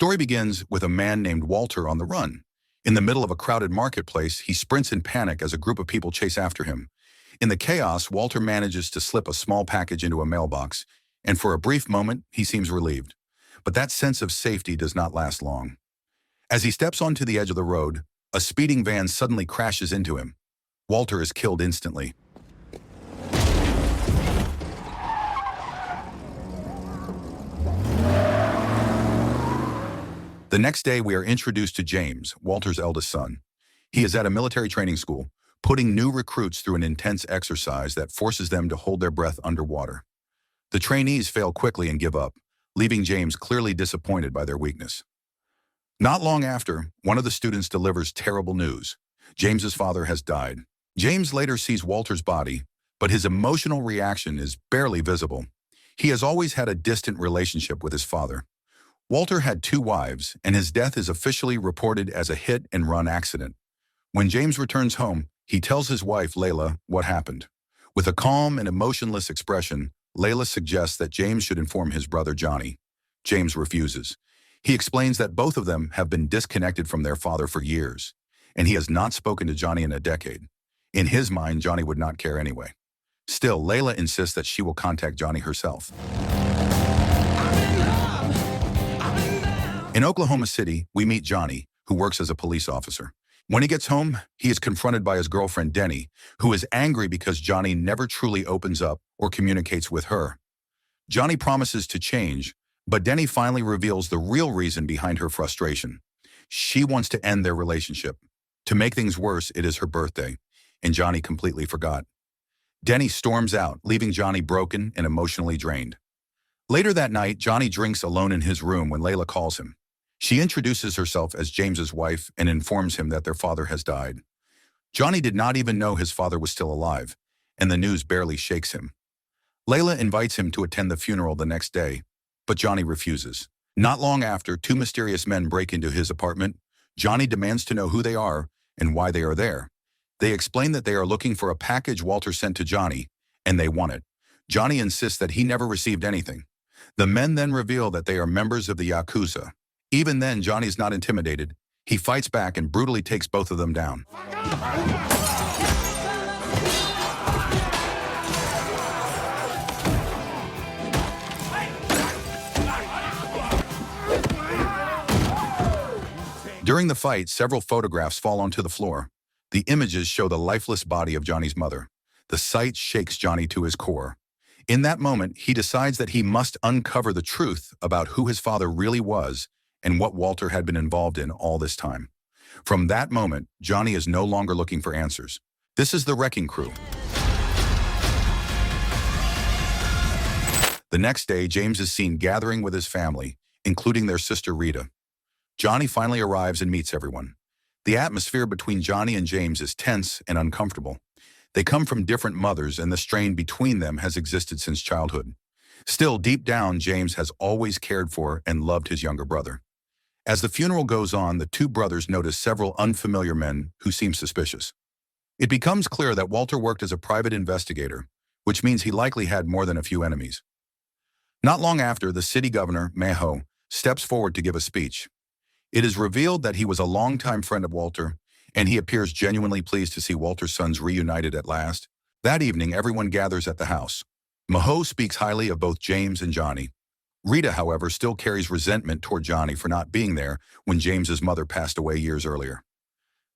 story begins with a man named Walter on the run. In the middle of a crowded marketplace, he sprints in panic as a group of people chase after him. In the chaos, Walter manages to slip a small package into a mailbox, and for a brief moment, he seems relieved. But that sense of safety does not last long. As he steps onto the edge of the road, a speeding van suddenly crashes into him. Walter is killed instantly. The next day, we are introduced to James, Walter's eldest son. He is at a military training school, putting new recruits through an intense exercise that forces them to hold their breath underwater. The trainees fail quickly and give up, leaving James clearly disappointed by their weakness. Not long after, one of the students delivers terrible news. James's father has died. James later sees Walter's body, but his emotional reaction is barely visible. He has always had a distant relationship with his father. Walter had 2 wives, and his death is officially reported as a hit-and-run accident. When James returns home, he tells his wife, Layla, what happened. With a calm and emotionless expression, Layla suggests that James should inform his brother Johnny. James refuses. He explains that both of them have been disconnected from their father for years, and he has not spoken to Johnny in a decade. In his mind, Johnny would not care anyway. Still, Layla insists that she will contact Johnny herself. In Oklahoma City, we meet Johnny, who works as a police officer. When he gets home, he is confronted by his girlfriend, Denny, who is angry because Johnny never truly opens up or communicates with her. Johnny promises to change, but Denny finally reveals the real reason behind her frustration. She wants to end their relationship. To make things worse, it is her birthday, and Johnny completely forgot. Denny storms out, leaving Johnny broken and emotionally drained. Later that night, Johnny drinks alone in his room when Layla calls him. She introduces herself as James's wife and informs him that their father has died. Johnny did not even know his father was still alive, and the news barely shakes him. Layla invites him to attend the funeral the next day, but Johnny refuses. Not long after, 2 mysterious men break into his apartment. Johnny demands to know who they are and why they are there. They explain that they are looking for a package Walter sent to Johnny, and they want it. Johnny insists that he never received anything. The men then reveal that they are members of the Yakuza. Even then, Johnny's not intimidated. He fights back and brutally takes both of them down. During the fight, several photographs fall onto the floor. The images show the lifeless body of Johnny's mother. The sight shakes Johnny to his core. In that moment, he decides that he must uncover the truth about who his father really was and what Walter had been involved in all this time. From that moment, Johnny is no longer looking for answers. This is the Wrecking Crew. The next day, James is seen gathering with his family, including their sister Rita. Johnny finally arrives and meets everyone. The atmosphere between Johnny and James is tense and uncomfortable. They come from different mothers, and the strain between them has existed since childhood. Still, deep down, James has always cared for and loved his younger brother. As the funeral goes on, the 2 brothers notice several unfamiliar men who seem suspicious. It becomes clear that Walter worked as a private investigator, which means he likely had more than a few enemies. Not long after, the city governor, Maho, steps forward to give a speech. It is revealed that he was a longtime friend of Walter, and he appears genuinely pleased to see Walter's sons reunited at last. That evening, everyone gathers at the house. Maho speaks highly of both James and Johnny. Rita, however, still carries resentment toward Johnny for not being there when James's mother passed away years earlier.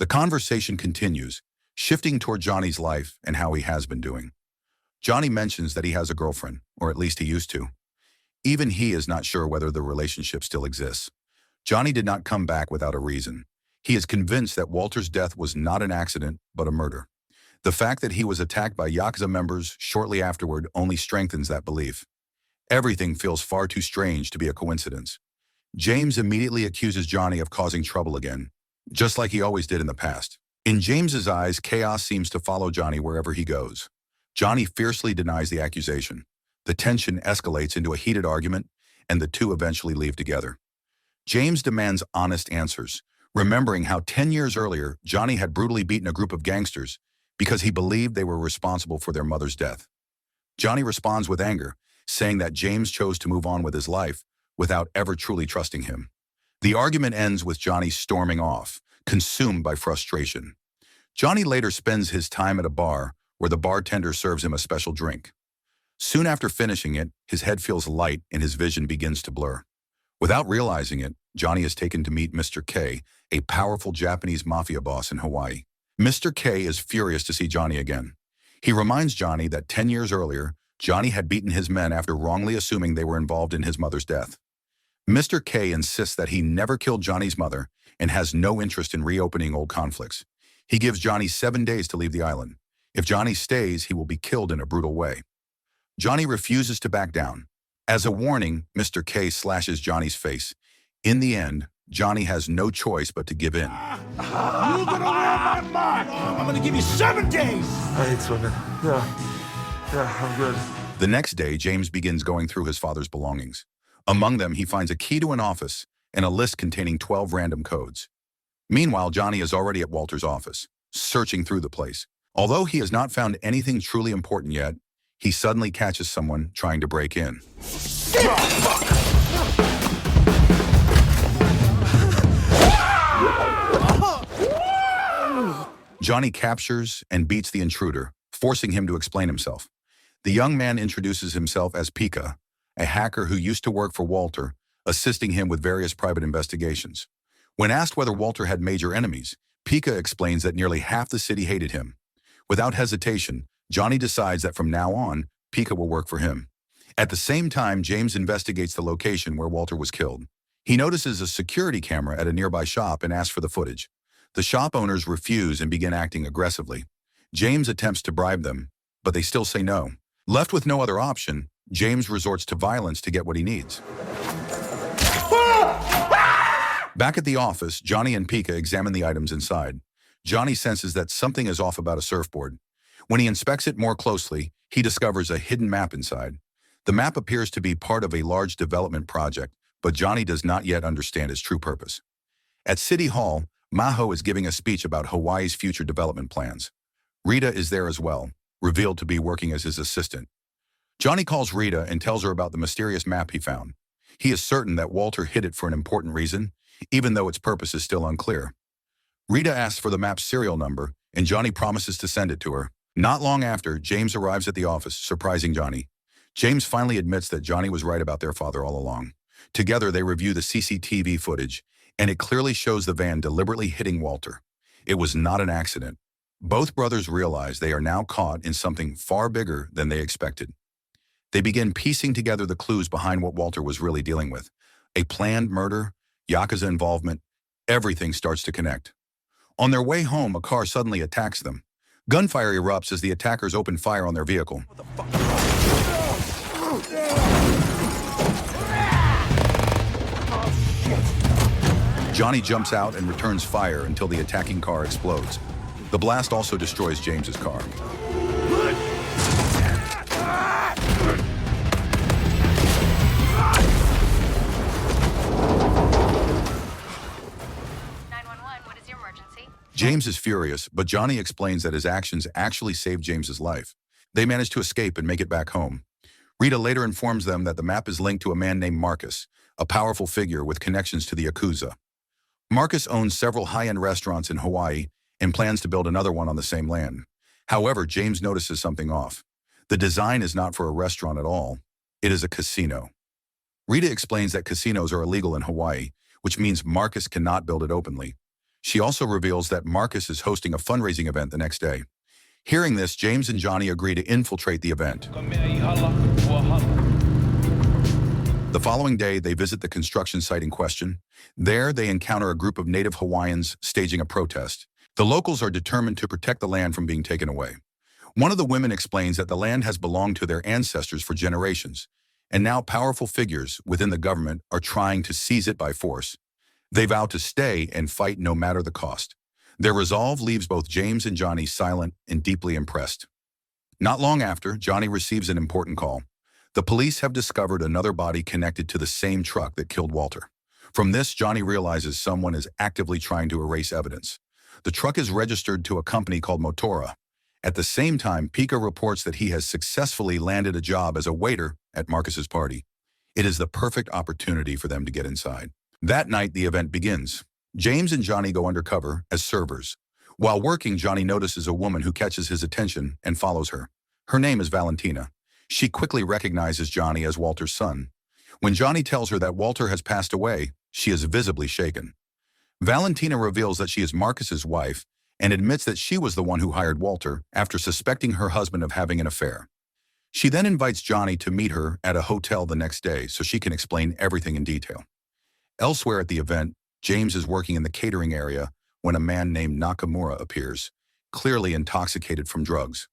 The conversation continues, shifting toward Johnny's life and how he has been doing. Johnny mentions that he has a girlfriend, or at least he used to. Even he is not sure whether the relationship still exists. Johnny did not come back without a reason. He is convinced that Walter's death was not an accident, but a murder. The fact that he was attacked by Yakuza members shortly afterward only strengthens that belief. Everything feels far too strange to be a coincidence. James immediately accuses Johnny of causing trouble again, just like he always did in the past. In James's eyes, chaos seems to follow Johnny wherever he goes. Johnny fiercely denies the accusation. The tension escalates into a heated argument, and the 2 eventually leave together. James demands honest answers, remembering how 10 years earlier, Johnny had brutally beaten a group of gangsters because he believed they were responsible for their mother's death. Johnny responds with anger, saying that James chose to move on with his life without ever truly trusting him. The argument ends with Johnny storming off, consumed by frustration. Johnny later spends his time at a bar where the bartender serves him a special drink. Soon after finishing it, his head feels light and his vision begins to blur. Without realizing it, Johnny is taken to meet Mr. K, a powerful Japanese mafia boss in Hawaii. Mr. K is furious to see Johnny again. He reminds Johnny that 10 years earlier, Johnny had beaten his men after wrongly assuming they were involved in his mother's death. Mr. K insists that he never killed Johnny's mother and has no interest in reopening old conflicts. He gives Johnny 7 days to leave the island. If Johnny stays, he will be killed in a brutal way. Johnny refuses to back down. As a warning, Mr. K slashes Johnny's face. In the end, Johnny has no choice but to give in. You're gonna wear my mark! I'm gonna give you 7 days! I hate swimming. Yeah, I'm good. The next day, James begins going through his father's belongings. Among them, he finds a key to an office and a list containing 12 random codes. Meanwhile, Johnny is already at Walter's office, searching through the place. Although he has not found anything truly important yet, he suddenly catches someone trying to break in. Johnny captures and beats the intruder, forcing him to explain himself. The young man introduces himself as Pika, a hacker who used to work for Walter, assisting him with various private investigations. When asked whether Walter had major enemies, Pika explains that nearly half the city hated him. Without hesitation, Johnny decides that from now on, Pika will work for him. At the same time, James investigates the location where Walter was killed. He notices a security camera at a nearby shop and asks for the footage. The shop owners refuse and begin acting aggressively. James attempts to bribe them, but they still say no. Left with no other option, James resorts to violence to get what he needs. Back at the office, Johnny and Pika examine the items inside. Johnny senses that something is off about a surfboard. When he inspects it more closely, he discovers a hidden map inside. The map appears to be part of a large development project, but Johnny does not yet understand its true purpose. At City Hall, Maho is giving a speech about Hawaii's future development plans. Rita is there as well, revealed to be working as his assistant. Johnny calls Rita and tells her about the mysterious map he found. He is certain that Walter hid it for an important reason, even though its purpose is still unclear. Rita asks for the map's serial number, and Johnny promises to send it to her. Not long after, James arrives at the office, surprising Johnny. James finally admits that Johnny was right about their father all along. Together, they review the CCTV footage, and it clearly shows the van deliberately hitting Walter. It was not an accident. Both brothers realize they are now caught in something far bigger than they expected. They begin piecing together the clues behind what Walter was really dealing with. A planned murder, Yakuza involvement, everything starts to connect. On their way home, a car suddenly attacks them. Gunfire erupts as the attackers open fire on their vehicle. Johnny jumps out and returns fire until the attacking car explodes. The blast also destroys James's car. 911, what is your emergency? James is furious, but Johnny explains that his actions actually saved James's life. They manage to escape and make it back home. Rita later informs them that the map is linked to a man named Marcus, a powerful figure with connections to the Yakuza. Marcus owns several high-end restaurants in Hawaii and plans to build another one on the same land. However, James notices something off. The design is not for a restaurant at all. It is a casino. Rita explains that casinos are illegal in Hawaii, which means Marcus cannot build it openly. She also reveals that Marcus is hosting a fundraising event the next day. Hearing this, James and Johnny agree to infiltrate the event. The following day, they visit the construction site in question. There, they encounter a group of native Hawaiians staging a protest. The locals are determined to protect the land from being taken away. One of the women explains that the land has belonged to their ancestors for generations, and now powerful figures within the government are trying to seize it by force. They vow to stay and fight no matter the cost. Their resolve leaves both James and Johnny silent and deeply impressed. Not long after, Johnny receives an important call. The police have discovered another body connected to the same truck that killed Walter. From this, Johnny realizes someone is actively trying to erase evidence. The truck is registered to a company called Motora. At the same time, Pika reports that he has successfully landed a job as a waiter at Marcus's party. It is the perfect opportunity for them to get inside. That night, the event begins. James and Johnny go undercover as servers. While working, Johnny notices a woman who catches his attention and follows her. Her name is Valentina. She quickly recognizes Johnny as Walter's son. When Johnny tells her that Walter has passed away, she is visibly shaken. Valentina reveals that she is Marcus's wife and admits that she was the one who hired Walter after suspecting her husband of having an affair. She then invites Johnny to meet her at a hotel the next day so she can explain everything in detail. Elsewhere at the event, James is working in the catering area when a man named Nakamura appears, clearly intoxicated from drugs.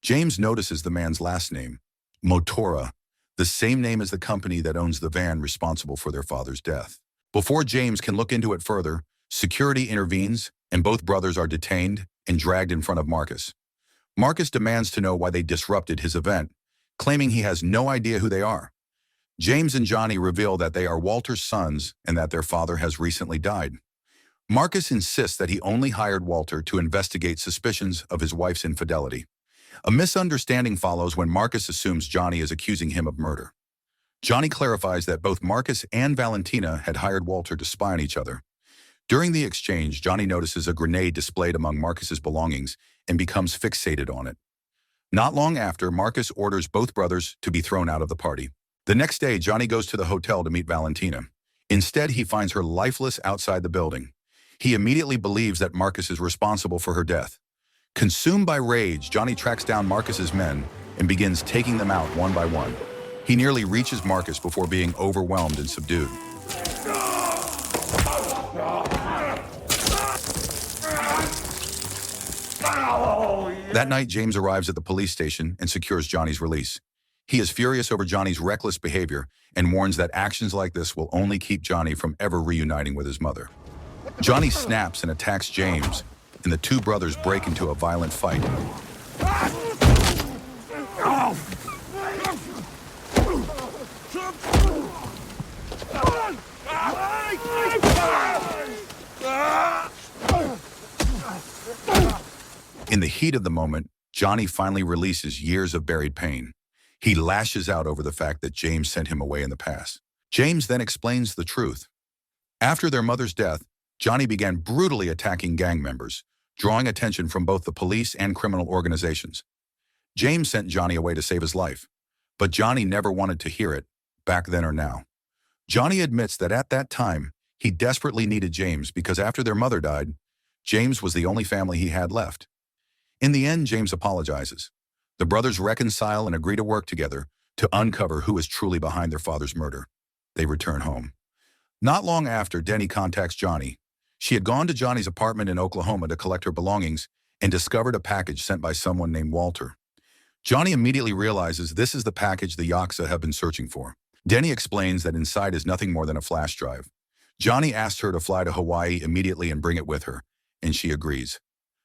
James notices the man's last name, Motora, the same name as the company that owns the van responsible for their father's death. Before James can look into it further, security intervenes and both brothers are detained and dragged in front of Marcus. Marcus demands to know why they disrupted his event, claiming he has no idea who they are. James and Johnny reveal that they are Walter's sons and that their father has recently died. Marcus insists that he only hired Walter to investigate suspicions of his wife's infidelity. A misunderstanding follows when Marcus assumes Johnny is accusing him of murder. Johnny clarifies that both Marcus and Valentina had hired Walter to spy on each other. During the exchange, Johnny notices a grenade displayed among Marcus's belongings and becomes fixated on it. Not long after, Marcus orders both brothers to be thrown out of the party. The next day, Johnny goes to the hotel to meet Valentina. Instead, he finds her lifeless outside the building. He immediately believes that Marcus is responsible for her death. Consumed by rage, Johnny tracks down Marcus's men and begins taking them out one by one. He nearly reaches Marcus before being overwhelmed and subdued. That night, James arrives at the police station and secures Johnny's release. He is furious over Johnny's reckless behavior and warns that actions like this will only keep Johnny from ever reuniting with his mother. Johnny snaps and attacks James, and the two brothers break into a violent fight. In the heat of the moment, Johnny finally releases years of buried pain. He lashes out over the fact that James sent him away in the past. James then explains the truth. After their mother's death, Johnny began brutally attacking gang members, drawing attention from both the police and criminal organizations. James sent Johnny away to save his life, but Johnny never wanted to hear it, back then or now. Johnny admits that at that time, he desperately needed James because after their mother died, James was the only family he had left. In the end, James apologizes. The brothers reconcile and agree to work together to uncover who is truly behind their father's murder. They return home. Not long after, Denny contacts Johnny. She had gone to Johnny's apartment in Oklahoma to collect her belongings and discovered a package sent by someone named Walter. Johnny immediately realizes this is the package the Yakuza have been searching for. Denny explains that inside is nothing more than a flash drive. Johnny asks her to fly to Hawaii immediately and bring it with her, and she agrees.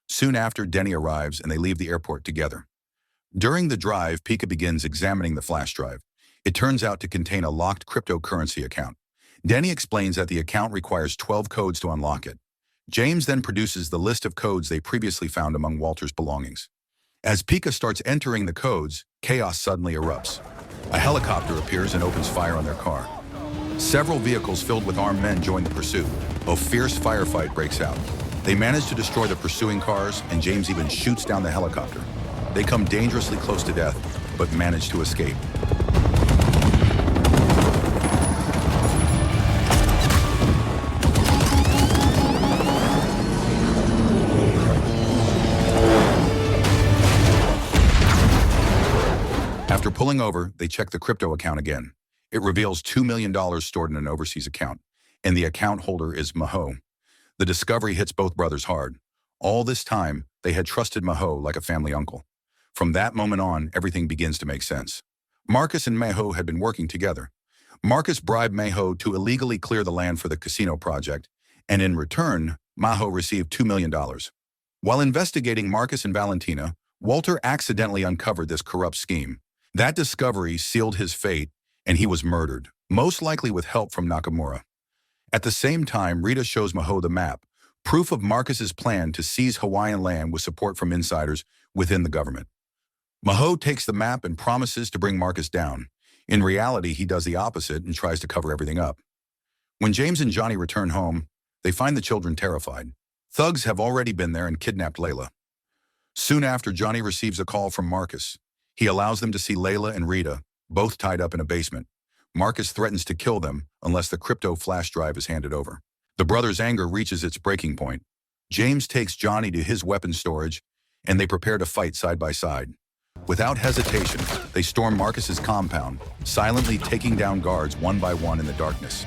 Soon after, Denny arrives and they leave the airport together. During the drive, Pika begins examining the flash drive. It turns out to contain a locked cryptocurrency account. Denny explains that the account requires 12 codes to unlock it. James then produces the list of codes they previously found among Walter's belongings. As Pika starts entering the codes, chaos suddenly erupts. A helicopter appears and opens fire on their car. Several vehicles filled with armed men join the pursuit. A fierce firefight breaks out. They manage to destroy the pursuing cars, and James even shoots down the helicopter. They come dangerously close to death, but manage to escape. After pulling over, they check the crypto account again. It reveals $2 million stored in an overseas account, and the account holder is Maho. The discovery hits both brothers hard. All this time, they had trusted Maho like a family uncle. From that moment on, everything begins to make sense. Marcus and Maho had been working together. Marcus bribed Maho to illegally clear the land for the casino project, and in return, Maho received $2 million. While investigating Marcus and Valentina, Walter accidentally uncovered this corrupt scheme. That discovery sealed his fate, and he was murdered, most likely with help from Nakamura. At the same time, Rita shows Maho the map, proof of Marcus's plan to seize Hawaiian land with support from insiders within the government. Maho takes the map and promises to bring Marcus down. In reality, he does the opposite and tries to cover everything up. When James and Johnny return home, they find the children terrified. Thugs have already been there and kidnapped Layla. Soon after, Johnny receives a call from Marcus. He allows them to see Layla and Rita, both tied up in a basement. Marcus threatens to kill them unless the crypto flash drive is handed over. The brothers' anger reaches its breaking point. James takes Johnny to his weapons storage, and they prepare to fight side by side. Without hesitation, they storm Marcus's compound, silently taking down guards one by one in the darkness.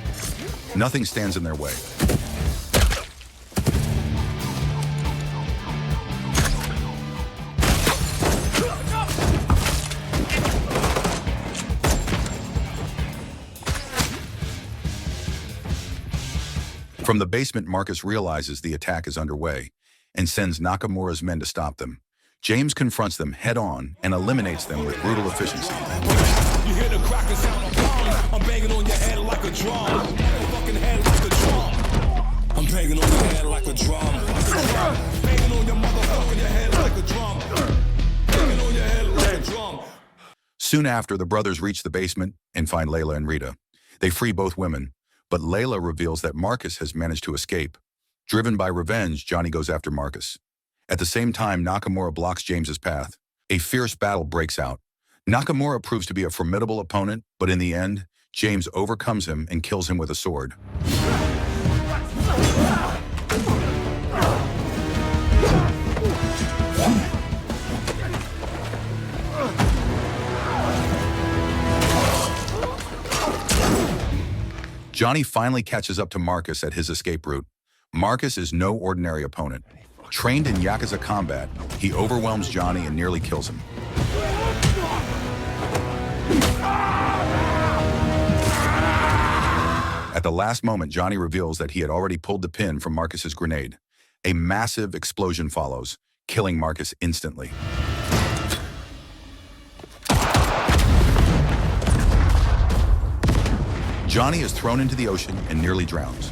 Nothing stands in their way. From the basement, Marcus realizes the attack is underway and sends Nakamura's men to stop them. James confronts them head-on and eliminates them with brutal efficiency. You hear the cracking sound of bombs. I'm banging on your head like a drum. Fucking head like a drum. I'm banging on your head like a drum. Banging on your motherfucking head like a drum. Banging on your head like a drum. Soon after, the brothers reach the basement and find Layla and Rita. They free both women, but Layla reveals that Marcus has managed to escape. Driven by revenge, Johnny goes after Marcus. At the same time, Nakamura blocks James's path. A fierce battle breaks out. Nakamura proves to be a formidable opponent, but in the end, James overcomes him and kills him with a sword. Johnny finally catches up to Marcus at his escape route. Marcus is no ordinary opponent. Trained in Yakuza combat, he overwhelms Johnny and nearly kills him. At the last moment, Johnny reveals that he had already pulled the pin from Marcus's grenade. A massive explosion follows, killing Marcus instantly. Johnny is thrown into the ocean and nearly drowns.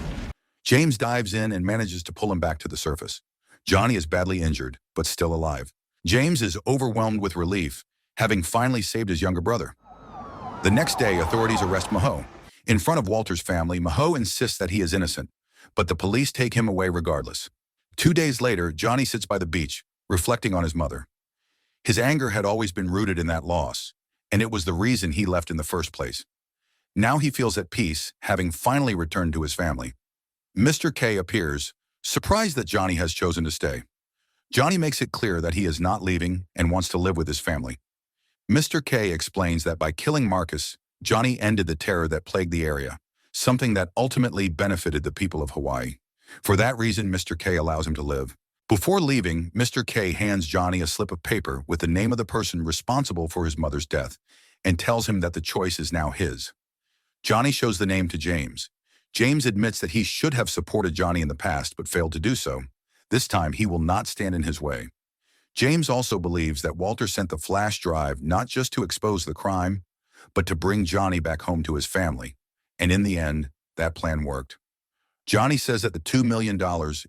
James dives in and manages to pull him back to the surface. Johnny is badly injured, but still alive. James is overwhelmed with relief, having finally saved his younger brother. The next day, authorities arrest Maho. In front of Walter's family, Maho insists that he is innocent, but the police take him away regardless. 2 days later, Johnny sits by the beach, reflecting on his mother. His anger had always been rooted in that loss, and it was the reason he left in the first place. Now he feels at peace, having finally returned to his family. Mr. K appears, surprised that Johnny has chosen to stay. Johnny makes it clear that he is not leaving and wants to live with his family. Mr. K explains that by killing Marcus, Johnny ended the terror that plagued the area, something that ultimately benefited the people of Hawaii. For that reason, Mr. K allows him to live. Before leaving, Mr. K hands Johnny a slip of paper with the name of the person responsible for his mother's death and tells him that the choice is now his. Johnny shows the name to James. James admits that he should have supported Johnny in the past but failed to do so. This time, he will not stand in his way. James also believes that Walter sent the flash drive not just to expose the crime, but to bring Johnny back home to his family. And in the end, that plan worked. Johnny says that the $2 million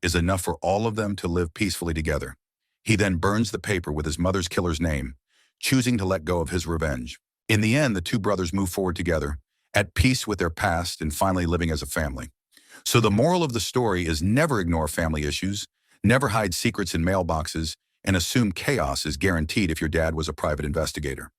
is enough for all of them to live peacefully together. He then burns the paper with his mother's killer's name, choosing to let go of his revenge. In the end, the two brothers move forward together, at peace with their past and finally living as a family. So the moral of the story is never ignore family issues, never hide secrets in mailboxes, and assume chaos is guaranteed if your dad was a private investigator.